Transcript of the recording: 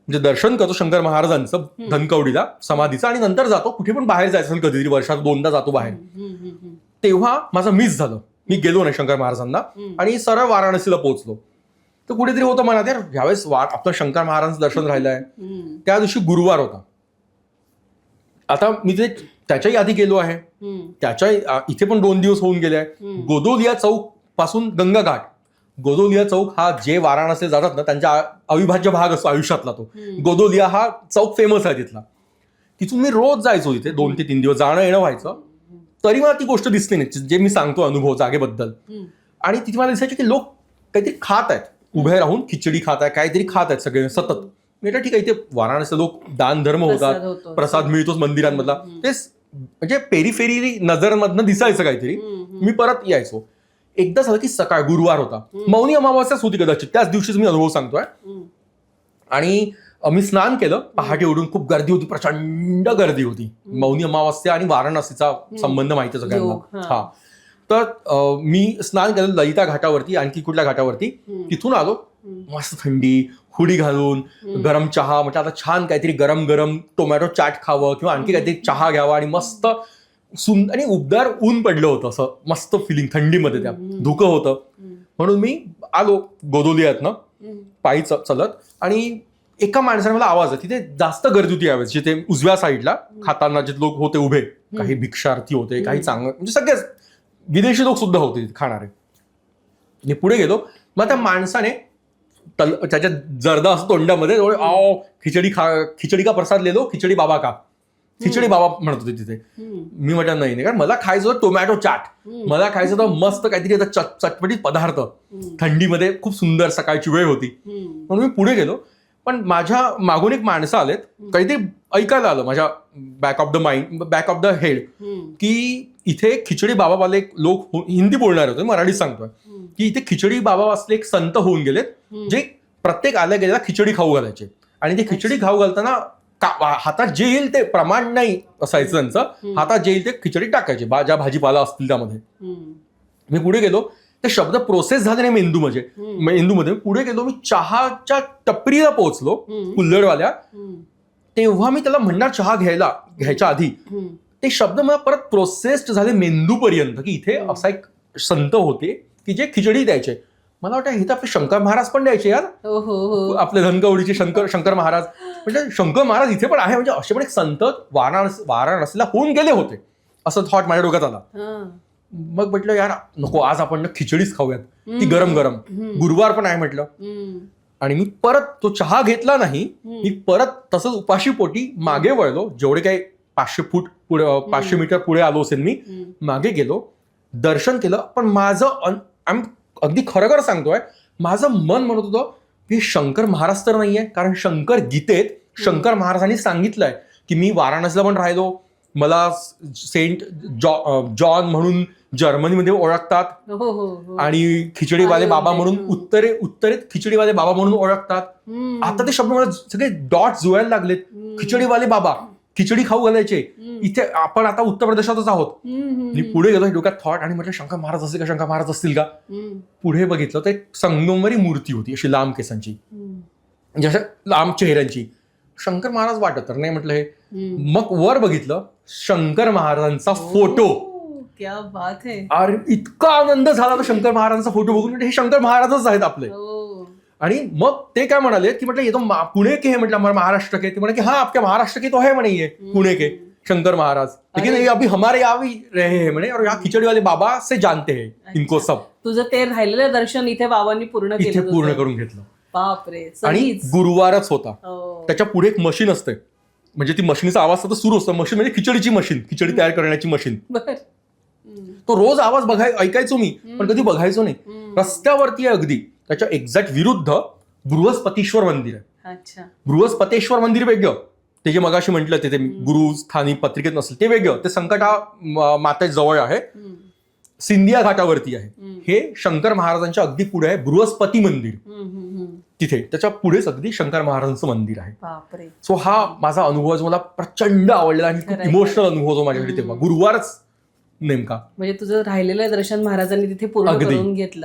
म्हणजे दर्शन करतो शंकर महाराजांचं धनकवडीला समाधीचं, आणि नंतर जातो कुठे पण बाहेर जायचं असेल कधीतरी वर्षात 2दा जातो बाहेर. तेव्हा माझं मिस झालं, मी गेलो नाही शंकर महाराजांना आणि सरळ वाराणसीला पोहोचलो. तर कुठेतरी होतं मनात, यार ह्यावेळेस आपलं शंकर महाराजांचं दर्शन राहिलंय. त्या दिवशी गुरुवार होता. आता मी ते त्याच्याही आधी गेलो आहे, त्याच्या इथे पण 2 दिवस होऊन गेले आहे. गोदोलिया चौक पासून गंगा घाट, गोदोलिया चौक हा जे वाराणसी जातात ना त्यांचा अविभाज्य भाग असतो आयुष्यातला. तो गोदोलिया हा चौक फेमस आहे तिथला. तिथून मी रोज जायचो तिथे 2 ते 3 दिवस जाणं येणं व्हायचं. तरी मला ती गोष्ट दिसली नाही जे मी सांगतो अनुभव जागेबद्दल. आणि तिथे मला दिसायचे की लोक काहीतरी खात आहेत, उभे राहून खिचडी खात आहेत, काहीतरी खात आहेत सगळे सतत. मी ठीक आहे, इथे वाराणसी लोक दान धर्म होतात, प्रसाद मिळतोच मंदिरांमधला, ते म्हणजे पेरीफेरी नजरमधनं दिसायचं काहीतरी. मी परत यायचो. एकदा झालं की सकाळ, गुरुवार होता, मौनी अमावास्याच होती कदाचित, त्याच दिवशीच मी अनुभव सांगतोय. आणि मी स्नान केलं पहाटे उठून, खूप गर्दी होती, प्रचंड गर्दी होती. मौनी अमावास्या आणि वाराणसीचा संबंध माहिती सगळ्यांना. हा, तर मी स्नान केलं ललिता घाटावरती, आणखी कुठल्या घाटावरती. तिथून आलो, मस्त थंडी, हुडी घालून, गरम चहा. म्हटलं आता छान काहीतरी गरम गरम टोमॅटो चाट खावं किंवा आणखी काहीतरी चहा घ्यावा. आणि मस्त आणि उबदार ऊन पडलं होतं, असं मस्त फिलिंग थंडीमध्ये, त्या धुकं होतं. म्हणून मी आलो गोदोलियातनं पायी चलत. आणि एका माणसाने मला आवाज आहे, तिथे जास्त गर्दी होती यावेळेस, जिथे उजव्या साईडला खाताना जे लोक होते उभे, काही भिक्षार्थी होते, काही चांगलं म्हणजे सगळेच विदेशी लोक सुद्धा होते तिथे खाणारे. मी पुढे गेलो, मग त्या माणसाने त्याच्या जर्दा असं तोंडामध्ये, खिचडी का प्रसाद लेलो, खिचडी बाबा का, खिचडी बाबा म्हणत होते तिथे. मी म्हटलं नाही, कारण मला खायचं होतं टोमॅटो चाट, मला खायचं होतं मस्त काहीतरी चटपटीत पदार्थ. थंडीमध्ये खूप सुंदर सकाळची वेळ होती, म्हणून मी पुढे गेलो. पण माझ्या मागून एक माणसं आलेत, काहीतरी ऐकायला आलं माझ्या बॅक ऑफ द हेड, की इथे खिचडी बाबावाले लोक, हिंदी बोलणारे होते, मराठीत सांगतोय, की इथे खिचडी बाबा असले एक संत होऊन गेलेत, जे प्रत्येक आल्या गेलेला खिचडी खाऊ घालायचे. आणि ते खिचडी खाऊ घालताना हातात जे येईल ते, प्रमाण नाही असायचं त्यांचं, हातात जे येईल ते खिचडी टाकायचे, ज्या भाजीपाला असतील त्यामध्ये. मी पुढे गेलो, ते शब्द प्रोसेस झाले नाही मेंदूमध्ये. पुढे गेलो, मी चहाच्या टपरीला पोहोचलो कुल्हडवाल्या. तेव्हा मी त्याला म्हणणार चहा घ्यायच्या आधी ते शब्द मला परत प्रोसेस्ड झाले मेंदूपर्यंत, की इथे असा एक संत होते की जे खिचडी द्यायचे. मला वाटतं हे तर आपले शंकर महाराज पण द्यायचे यार, आपले धनकवडीचे शंकर महाराज. म्हणजे शंकर महाराज इथे पण आहे, म्हणजे असे पण एक संत वाराणसीला होऊन गेले होते, असं थॉट माझ्या डोक्यात आला. मग म्हटलं यार नको, आज आपण खिचडीच खाऊयात, ती गरम गरम, गुरुवार पण आहे म्हटलं. आणि मी परत तो चहा घेतला नाही, मी परत तसंच उपाशी पोटी मागे वळलो. जेवढे काही 500 मीटर पुढे आलो असेल मी, मागे गेलो, दर्शन केलं. पण माझं अगदी खरं सांगतोय, माझं मन म्हणत होतं हे शंकर महाराज तर नाहीये, कारण शंकर गीतेत शंकर महाराजांनी सांगितलंय की मी वाराणसीला पण राहिलो, मला सेंट जॉन म्हणून जर्मनीमध्ये ओळखतात, आणि खिचडीवाले बाबा म्हणून उत्तरेत खिचडीवाले बाबा म्हणून ओळखतात. आता ते शब्द मला सगळे डॉट जुळायला लागलेत. खिचडीवाले बाबा खिचडी खाऊ घालायचे, इथे आपण आता उत्तर प्रदेशातच आहोत. मी पुढे गेलो, डोक्यात थॉट, आणि म्हटलं शंकर महाराज असतील का, शंकर महाराज असतील का. पुढे बघितलं तर एक संगमरी मूर्ती होती, अशी लांब केसांची, म्हणजे अशा लांब चेहऱ्यांची. शंकर महाराज वाटत तर नाही म्हटलं हे. मग वर बघितलं, शंकर महाराजांचा फोटो. क्या बात है. अरे इतका आनंद झाला तो शंकर महाराजांचा फोटो बघून, हे शंकर महाराजच आहेत आपले. आणि मग ते काय म्हणाले की म्हटलं ये तो पुणे के है, म्हटलं महाराष्ट्र के. ते म्हणे की हाँ आपके महाराष्ट्र के तो है म्हणे ये पुणे के शंकर महाराज, लेकिन ये अभी हमारे यहाँ भी रहे हैं म्हणे, और यहाँ खिचडी वाले बाबा से जानते हैं इनको सब. तुझं ते राहिलेलं दर्शन इथे बाबांनी पूर्ण करून घेतलं. बापरे. आणि गुरुवारच होता. त्याच्या पुढे एक मशीन असते, म्हणजे ती मशीनचा आवाज सतत सुरू असतो. मशीन म्हणजे खिचडीची मशीन, खिचडी तयार करण्याची मशीन. तो रोज आवाज ऐकायचो मी, पण कधी बघायचो नाही. रस्त्यावरती आहे अगदी, त्याच्या एक्झॅक्ट विरुद्ध बृहस्पतीश्वर मंदिर आहे. बृहस्पतेश्वर मंदिर वेगळं, ते जे मगाशी म्हटलं ते गुरु स्थानी पत्रिकेत नसेल ते वेगळं, ते संकटा माते जवळ आहे, सिंधिया घाटावरती आहे. हे शंकर महाराजांच्या अगदी पुढे आहे बृहस्पती मंदिर, तिथे त्याच्या पुढेच अगदी शंकर महाराजांचं मंदिर आहे. सो हा माझा अनुभव मला प्रचंड आवडला आणि खूप इमोशनल अनुभव होतो माझ्यासाठी तेव्हा, गुरुवारच नेमका. म्हणजे तुझं राहिलेलं दर्शन महाराजांनी तिथे पूर्ण करून घेतलं.